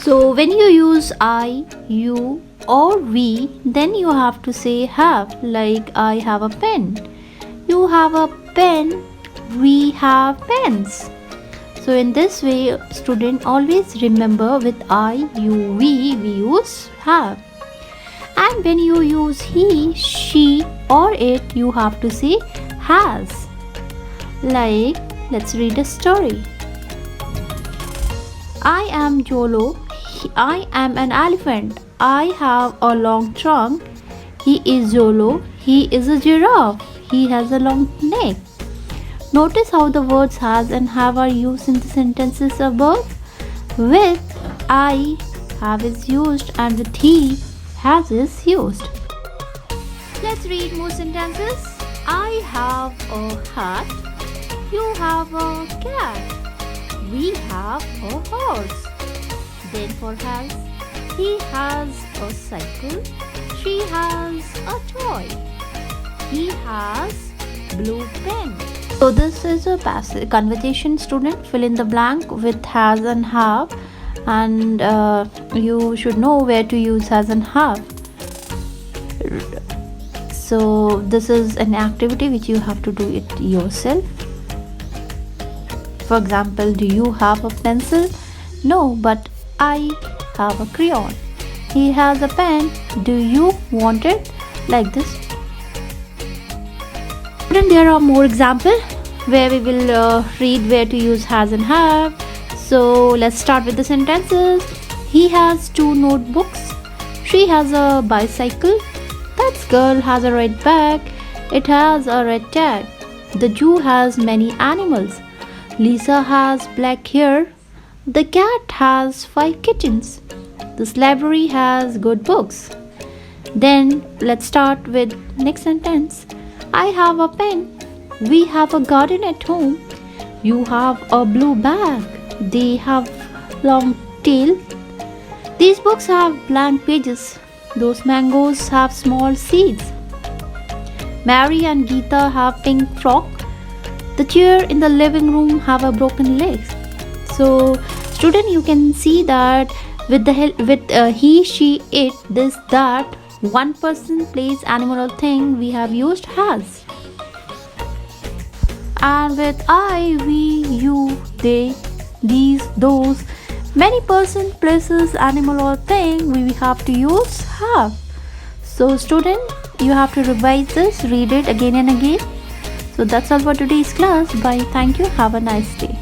So when you use I, you or we, then you have to say have, like I have a pen. You have a pen, we have pens. So in this way, student always remember with I, you, we use have. And when you use he, she or it, you have to say has. Like, let's read a story. I am Jolo. I am an elephant. I have a long trunk. He is Jolo. He is a giraffe. He has a long neck. Notice how the words has and have are used in the sentences above. With I, have is used, and with he, has is used. Let's read more sentences. I have a hat. You have a cat. We have a horse. Then for has, he has a cycle. She has a toy. He has blue pen. So this is a passive conversation, student. Fill in the blank with has and have, and you should know where to use has and have. So this is an activity which you have to do it yourself. For example, do you have a pencil? No, but I have a crayon. He has a pen. Do you want it? Like this. Then there are more examples where we will read where to use has and have. So let's start with the sentences. He has 2 notebooks. She has a bicycle. That girl has a red bag. It has a red tag. The Jew has many animals. Lisa has black hair. The cat has 5 kittens. This library has good books. Then let's start with next sentence. I have a pen. We have a garden at home. You have a blue bag. They have long tail. These books have blank pages. Those mangoes have small seeds. Mary and Geeta have pink frock. The chair in the living room have a broken leg. So student, you can see that with the help with he, she, it, this, that, one person, place, animal or thing, we have used has. And with I, we, you, they, these, those, many person, places, animal or thing, we have to use have. So student, you have to revise this, read it again and again. So that's all for today's class. Bye. Thank you. Have a nice day.